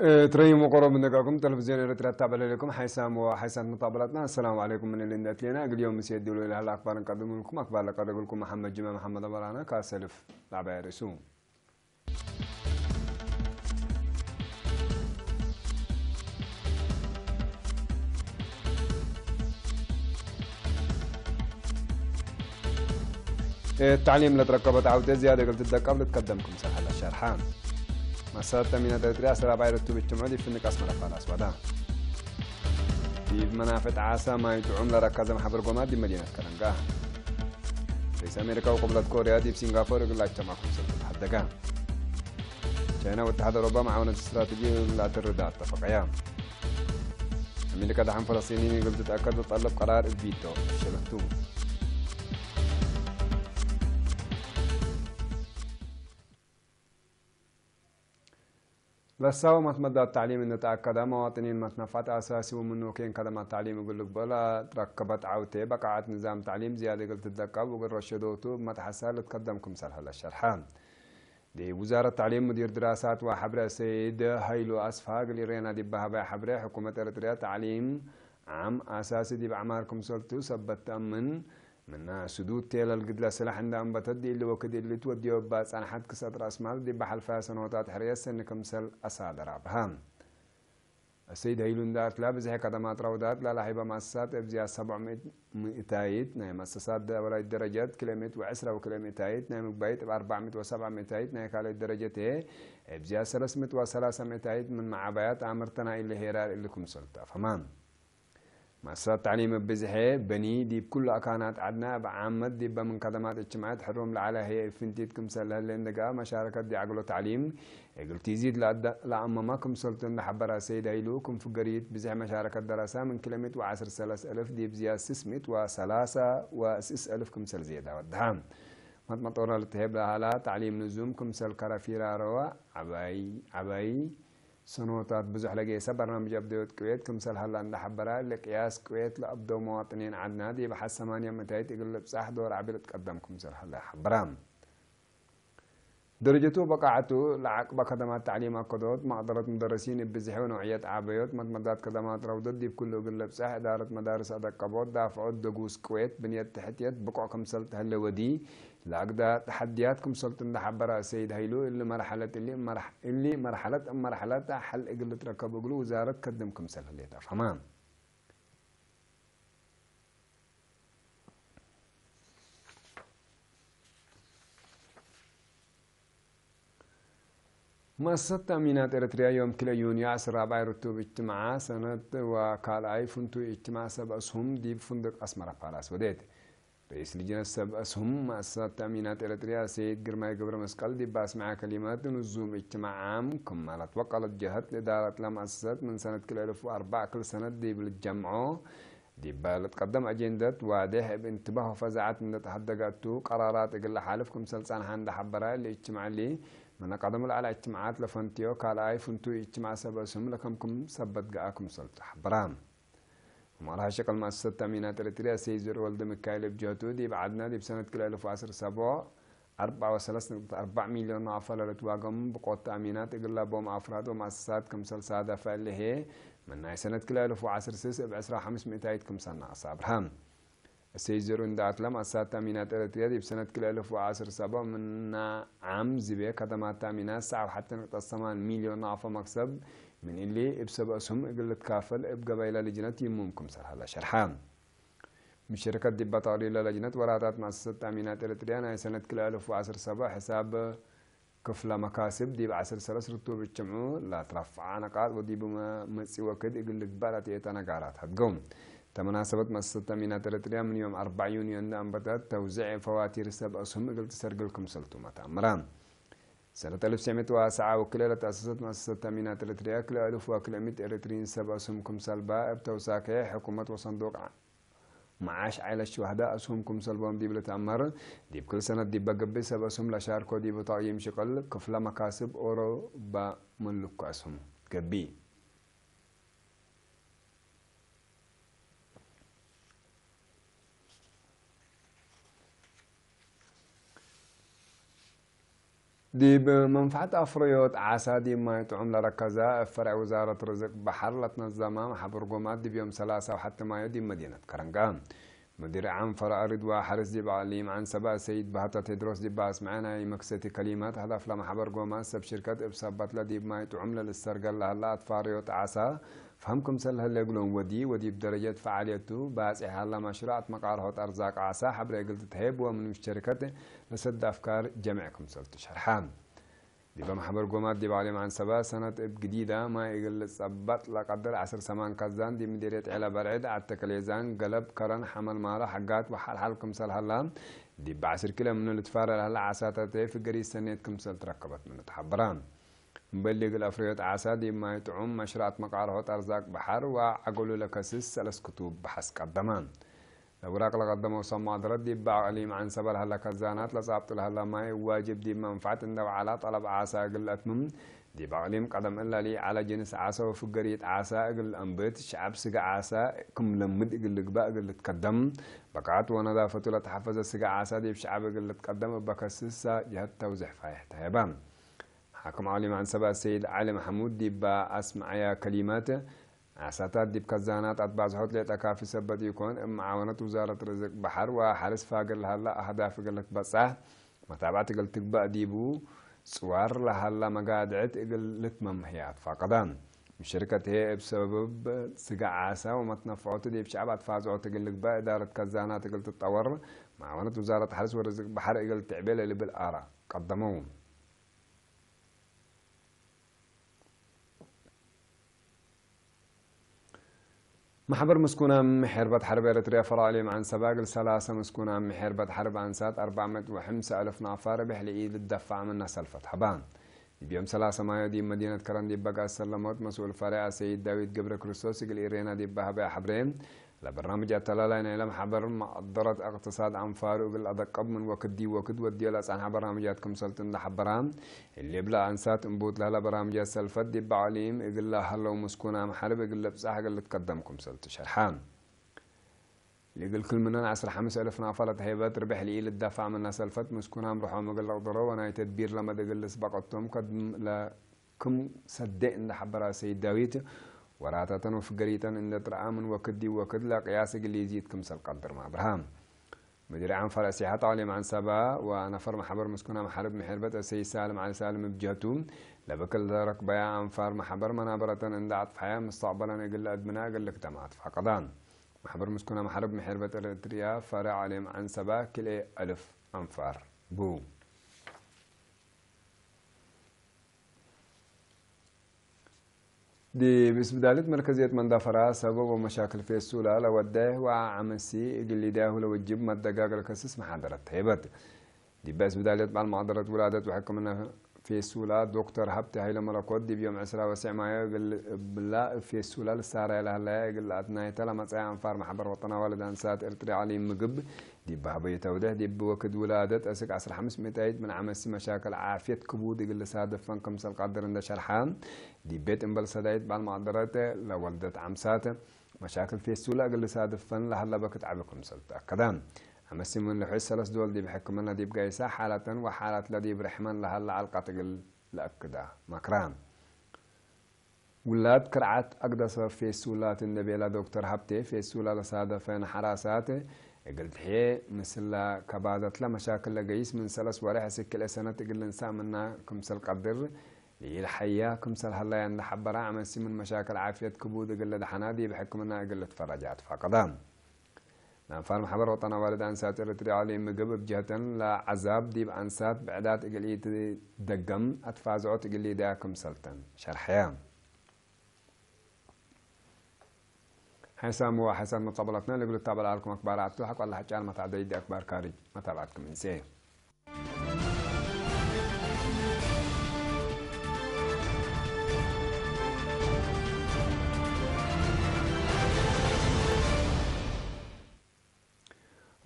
تريم وقرب من دقاكم تلفزيون إريتريا تابع لكم حيسام وحيسان مطابلتنا. السلام عليكم من اللي ندت لنا. اليوم مسيد دولو إلى الأخبار نقدم لكم أخبار لقد لكم محمد جمال محمد أمرانا كاسلف لعبة رسوم. التعليم لتركبت عودة زيادة قلت الدقاب لتقدمكم سهل الشرحان. مسات من إريتريا سراب عيرتو بالجمعة في النقاس مرفع الأسودان. في منافذ عاسى ما يدعون لركز محبر قومات دي مدينة كرنقا. رئيس أمريكا وقبلت كوريا دي بسنغافورة يقول لك جمعكم سلطة حدقا. شاينا والاتحاد الأوروبي معاونة استراتيجية لا تردات اتفاقيا. أمريكا دعم فلسطينيين يقول تتأكد تطلب قرار الفيتو شلتو. لساو متمدى التعليم إن تأكد مواطنين متنفات أساسي ومنه كين كلمة التعليم يقول لك بلا تركبت عوتة بقعت نظام تعليم زيادة قلت الدقاب وقل رشدوتو متحسال تقدمكم سلح الشرحان. دي وزارة التعليم مدير دراسات وحبر سيد هيلو أسفاق اللي رينا دي بها حبر حكومة إريتريا تعليم عام أساسي دي بعماركم سلطو سبت تأمن من سدود تيل القدلة سلاح عندهم بتدي اللي وكد اللي تودي وباس أنا حد كسات رأس مال دي بحال فاسن وطات حريس إنكم سل أساد رابها. السيد هيلون دارت لا بزح خدمات روضات لا لحيبة مؤسسات ابزيا 700 مئتايت ناي مؤسسات وراي درجات كيلومتر وعسرة وكيلومتايت ناي مقبايت ب 400 و700 مئتايت ناي كالي درجة ابزيا 300 و300 مئتايت من معبايات عمرتنا اللي هيرار اللي كم سلطة فمان. مؤسسات تعليم بزحي بني دي بكل أكانات عدنا بعامد دي من خدمات اجتماعات حروم لعلى هي فنتيتكم سلها لندقا مشاركة دي عقلو تعليم يقول تزيد لأمامكم سلطن لحبرا سيد هيلوكم في قريت بزح مشاركة دراسة من كيلومتر وعشر سلاس ألف دي بزيا 600 و3 ألف كمسل زيادة والدهام مطمطورة لتهيب لها تعليم نزومكم سل كرافيرا روا عباي سنوات بزح لقيسة برنامج أبدوت كويت كمسل هلا عند حبرا لقياس كويت لأبدو مواطنين عدنا دي بحس 8 متايت يقول بصح دور عبيل تقدمكم سل هلا حبرام درجته بقعته لعقب خدمات تعليم قدوت مقدرة مدرسين بزح ونوعية عابيوت مدمدات خدمات روضت دي بكل يقول بصح إدارة مدارس أدق قبوت دافعود دقوس كويت بنية تحتيت بقع كمسل هلا ودي لأقدا تحدياتكم سلطن حبرا سيد هيلو اللي مرحلة حل إقل تركب قلو وزارة قدمكم سل هليتا فهمان. مؤسسة تأمينات إريتريا يوم كلا يونيو 10 رتوب اجتماع سنة وكالاي فندق اجتماع سب أسهم دي فندق أسمر بالاس وديت رئيس لجنة سب أسهم مؤسسة تأمينات إريتريا سيد جرماي قبر مسقل دي باس مع كلمات نزوم اجتماع عام كمالت وقالت جهة لإدارة لمؤسسات من سنة كلا 2004 كل سنة دي بالجمعو دي بالتقدم أجندة واضح بانتباه وفزعات من تحدقاتو قرارات إقل حالفكم سلسان هاند حبراء الاجتماع اللي من قدم على اجتماعات لفنتيو قال اي فنتو اجتماع سبسهم لكمكم سبت قاكم سلطة حبرام ومالها شكل مؤسسة تأمينات إريتريا سيزر ولد مكايل بجهتو دي بعدنا دي بسنة كلا 2010 4.4 مليون نافلة لتواقم بقوة تأمينات إقلا بوم أفراد ومؤسسات كمسل سادة فاللي هي من سنة كلا 2010 بعسرة 500 كمسل ناس أبرهام السيزرون دات لما أسات تأمينات إريتريا دي بسنة كل 2010 من عام زبية خدمات تأمينات سعر حتى نقطة 8 مليون نعفة مكسب من اللي بسبب أسهم قلة كافل بقبيلة لجنة يمومكم سر هلا شرحان من شركة دي بطاري لجنة وراتات مؤسسة تأمينات إريتريا سنة كل 2010 حساب كفلة مكاسب دي بعسر سلس رتوب الجمعو لا ترفع نقاط ودي بمسي وكد يقول لك بالات يتنقارات هتقوم تمناسبة مؤسسة تأمينات إريتريا من يوم 4 يونيو أنبتت توزيع فواتير سب أسهم قلت سرقلكم سلطمة أمران سنة 1907 وكلالة تأسست مؤسسة تأمينات إريتريا كل 1000 وكلمة إريتريين سب أسهمكم سلبا بتوساكي حكومة وصندوق معاش عائلة الشهداء أسهمكم سلبهم دي بلتأمر دي بكل سنة دي بقبي سب أسهم لشاركو دي بطاقيم شقل كفلة مكاسب أورو بملك أسهم قبي دي بمنفعة أفريوت عسى دي ما يطعم لركزة فرع وزارة رزق بحر لتنظمها محبر قومات دي بيوم 3 وحتى ما يدي مدينة كرنقام مدير عام فرع أرد وحرس دي بعليم عن سبا سيد بهتا تدرس دي باس معنا مكستي كلمات هدف لما حبر قومات سب شركات بسبت لدي ما يطعم للسرقل لهلا أطفاريوت عسى فهمكم سل هلا يقولون ودي بدرجة فعاليته بس إحنا مشروعات مقارهات أرزاق عسى حبر قلت تهيب ومن الشركات لسد أفكار جمعكم سلت شرحان دي بمحبر قومات دي بعلم عن سبا سنة جديدة ما يقل صبت لقدر 10 سمان كزان دي مديرية على برعد عالتكليزان قلب كرن حمل مالا حقات وحال حالكم سل هلا دي ب10 كيلو من التفار هلا عساتة في قريس سنتكم سل تركبت من تحبران مبلغ الأفريقيات عسى دي ما يطعم مشروعات مقارهات أرزاق بحر وعقلوا لك سس 3 كتب بحس قدمان الأوراق اللي قدموا صمع درد دي بعليم عن سبل هلا كزانات لصابط هلا ماي واجب دي منفعة اندو على طلب عسى قلت من دي بعليم قدم إلا لي على جنس عسى وفقرية عسى قل أنبت شعب سقع عسى كم لمد قل قباء قل تقدم بقعت ونظافة لتحفظ السقع عسى دي بشعب قل تقدم بكسسة جهة توزح فايح تهيبان حكم عليم عن سبا السيد علي محمود دي بأسمع يا كلماته عساتات دي بكزانات أتباع زحوت ليتكافي سبت يكون معاونة وزارة رزق بحر وحارس فاقر لهلا أهداف قلت بصح متابعة قلت بقى ديبو صور لهلا مقادعت قلت ممحيات فقدان الشركة هي بسبب سقع عاسا ومتنفعات دي بشعبات فازعوت قلت بقى إدارة كزانات قلت تطور معاونة وزارة حارس ورزق بحر قلت تعبيل اللي بالآراء قدموهم محبر مسكونة محربة حرب إريتريا فراليم عن سباق السلاسة مسكونة محربة حرب عن سات 405,000 نافار بحلقي للدفع من سلفة حبان بيوم 3 مايو دي مدينة كران دي بقى السلامات مسؤول فرع سيد داوود جبر كريستوس قال إيرينا دي بها بها حبرين لبرنامج التلالين إلى محبر مقدرة اقتصاد أنفار وقل أدق من وقت دي وقت ودي لأسعن برنامجاتكم سلطن لحبران اللي بلا أنسات انبوت لها برنامج السلفت دي بعليم إقل لها هلو مسكونة محارب إقل بساحة قل تقدمكم سلط شرحان اللي قل كل مننا 15,000 نافلة هيبات ربح لي للدفع من سلفت مسكونة مرحوا مقل أقدروا وانا تدبير لما دقل سبقتهم قد لكم صدقن لحبرا سيد داويت وراتة وفقريتا إن ترعى من وكدي وكد لا قياس اللي يزيدكم سالقدر مع إبراهام مدير عام فرع سياحة عليم عن سبا ونفر محبر مسكونة محارب محربة السيد سالم علي سالم بجهتهم لبكل درك بيا أنفار محبر منابرة إن دعت حياة مستقبلا يقل أدمنا يقل اجتماعات فقدان محبر مسكونة محارب محربة الريتريا فرع عليم عن سبا كل 1000 أنفار بو دي بسبدالة مركزية مندافرة سبب ومشاكل في السولة لوده وعمسي اللي ده لو تجيب مدقاق الكسس محاضرة هيبت دي بس بدالة مع المحاضرة ولادة وحكمنا في السولة دكتور هبت هاي ملكوت دي بيوم 10 وسع مايو قل بلا في السولة للسارة لهلا قل أدناي تلا مساء أنفار محبر وطنا والد أنسات إرتري علي مقب دي بهبية توده دي بوكد ولادة أسك 1500 من عمسي مشاكل عافية كبود قل سادة فنكم سالقدر عند شرحان دي بيت انبل سدايت بالمعدرات لولدت عمساته مشاكل في السولة قل سادة فن لهلا بكت عبكم سلطة كدام عمسي من لحي الثلاث دول دي بحكمنا دي بقايسة حالة وحالة لدي برحمن لهلا علقة قل لأكدا مكران ولاد كرعات أقدس في السولات النبي لا دكتور هبتي في السولة لسادة فين حراساته قلت هي مثل كبادت لا مشاكل لقيس من سلس ورح سكل سنة تقل إنسان منا كمسل قدر الحياة كمسل هلا عند حبرا عمسي من مشاكل عافية كبود قل دحنادي بحكمنا قلت فرجات فقدام نفر محبر وطنا والد أنسات إرتري علي مقبب جهة لعذاب ديب أنسات بعدات إقلي دقم أتفازعوت إقلي داكم سلطن شرحيان حسام وحسن مطابلتنا اللي قلت تابع لكم أكبر عدتو حق والله حجان ما تعدي أكبر كارج ما تابعتكم من سيه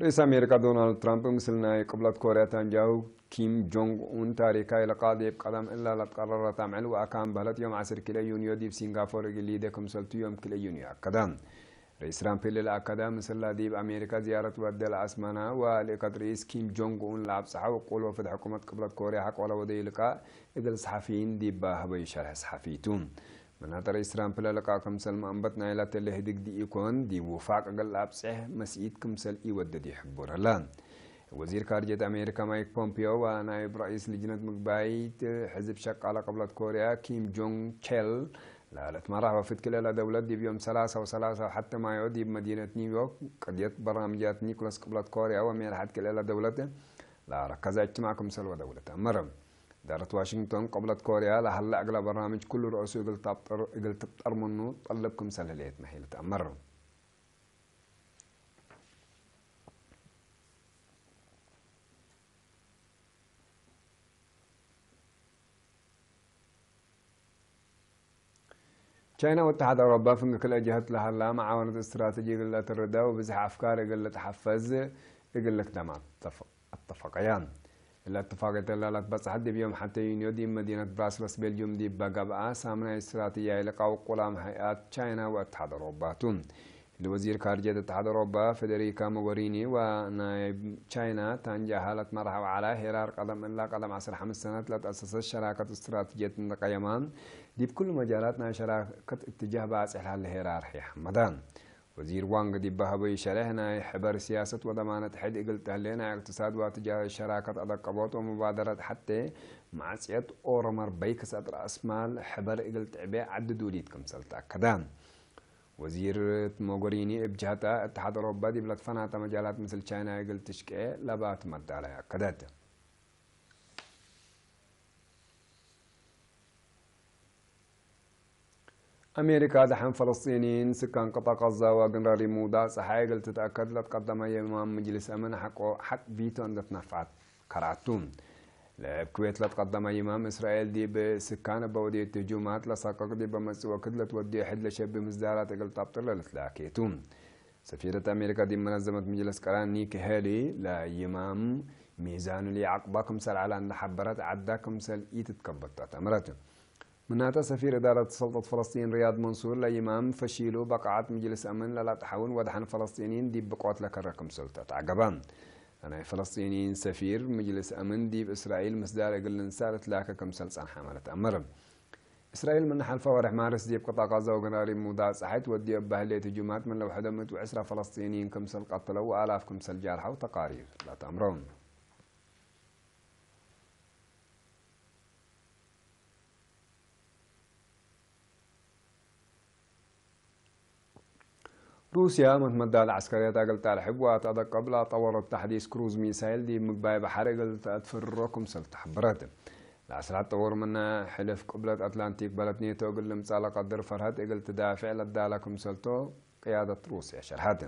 رئيس أمريكا دونالد ترامب مثلنا قبلت كوريا تنجاو كيم جونغ أون تاريخا إلى قاضي بقدم إلا لتقرر تعمل وأكان بهلت يوم 10 كيلو يونيو دي في سنغافورة اللي ديكم سلتو يوم كيلو يونيو أكدام رئيس ترامب للأكاديمية مثل ديب أمريكا زيارة ودى الأسمنة ولقد رئيس كيم جونغ أون لعب صحة وقولوا في حكومة قبلة كوريا حق ولا ودي لقاء إذا الصحفيين ديب هبي شرح صحفيتون من هذا رئيس ترامب للقاء كمسل مأنبتنا إلى تله ديك دي يكون دي وفاق أقل لعب صحيح مسيد كمسل إيود دي حبور هلا وزير خارجية أمريكا مايك بومبيو ونائب رئيس لجنة مقبايت حزب شق على قبلة كوريا كيم جونغ تشيل لالت مرة وفد كلا دولة دي بيوم 3 وحتى ما يعود بمدينة نيويورك قضية برنامجات نيكولاس قبلة كوريا ومن حد كلا دولة لا ركز اجتماعكم سلوى دولة مرم دارت واشنطن قبلة كوريا لهلا أغلى برنامج كل رؤوسه يقل تبطر منه طلبكم سلاليت محيلة مرم تشاينا واتحاد أوروبا في كل جهات لها لا معاونة استراتيجية قلة الردى وبزح أفكار قلة تحفز قلة دمع اتفقيان الاتفاقية اللي بس حد بيوم حتى يونيو دي مدينة براسلس بلجيوم دي بقى سامنا استراتيجية لقاء قلام هيئات تشاينا واتحاد أوروبا تون الوزير خارجية اتحاد أوروبا فيدريكا موغوريني ونائب تشاينا تنجح حالة مرحبا على هرار قدم إلا قدم 15 سنة لتأسس الشراكة استراتيجية قيمان دي بكل مجالاتنا شراكة اتجاه باس إحلال الهرار حمدان وزير وانغ دي بهبي شرحنا حبر سياسة وضمانة حد قلت لنا اقتصاد واتجاه الشراكة أدقبوت ومبادرة حتى مع سيادة أورمر بيكس أدر أسمال حبر قلت عباء عد دوليت كمسلتا كدان وزير موغوريني بجهتا اتحاد أوروبا دي بلاد فناتا مجالات مثل تشاينا قلت تشكي لبات مد عليها كدات أمريكا دحين فلسطينيين سكان قطاع غزة وجنرالي مودا صحايق تتأكد لتقدم أمام مجلس أمن حق فيتو أن تنفعت كراتون الكويت لتقدم أمام إسرائيل دي بسكان بودي التهجمات لساقق دي بمسوى كدلة ودي حد لشب مزدارات قل تابطر للتلاكيتون سفيرة أمريكا دي منظمة مجلس قران نيكي هالي لأيمام ميزان اللي عقباكم سل على أن حبرت عداكم سل إيتتكبت أمرته منها سفير إدارة سلطة فلسطين رياض منصور لإمام فشيلو بقعات مجلس أمن لا تحاول ودحن فلسطينيين دي بقوات لك الرقم سلطة عقبان أنا فلسطينيين سفير مجلس أمن دي بإسرائيل مصدار يقول نسارت لك كم سلسان حملة أمر إسرائيل من حلفة ورح مارس دي بقطاع غزة وقناري مودا صحيت ودي بهلية هجومات من لو حدمت وعسرة فلسطينيين كم سل قتلوا وآلاف كم سل جارحة وتقارير لا تأمرون روسيا متمدة العسكرية قلت الحب وتأدق قبل طورت تحديث كروز ميسايل دي مقباي بحر قلت أتفركم سلت حبرات العسلات طور منا حلف قبلة أتلانتيك بلد نيتو قل مصالة قدر فرهد قلت تدافع لدالكم سلتو قيادة روسيا شرحات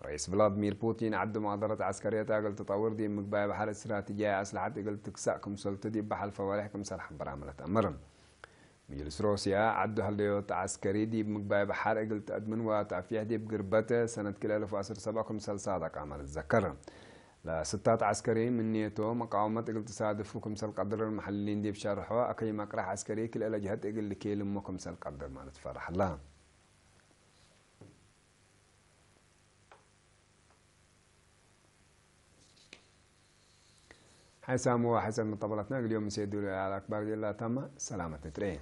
رئيس فلاديمير بوتين عد مؤامرة عسكرية قلت تطور دي مقباي بحر استراتيجية أسلحة قلت تكساكم سلتو دي بحل فوالحكم سل حبر عملت أمرم مجلس روسيا عدو هالليوت عسكري دي بمقباي بحر قلت أدمن وتعفيه دي بقربته سنة كل 2017 سل صادق عمل الذكر لستات عسكري من نيتو مقاومة قلت تصادفكم سل قدر المحللين دي بشارحوا أكي مقرح عسكري كل إلى جهة قل لكي لمكم سل قدر ما نتفرح الله حسام وحسن من طبلتنا اليوم سيدوا على أكبر جلة تم سلامة نترين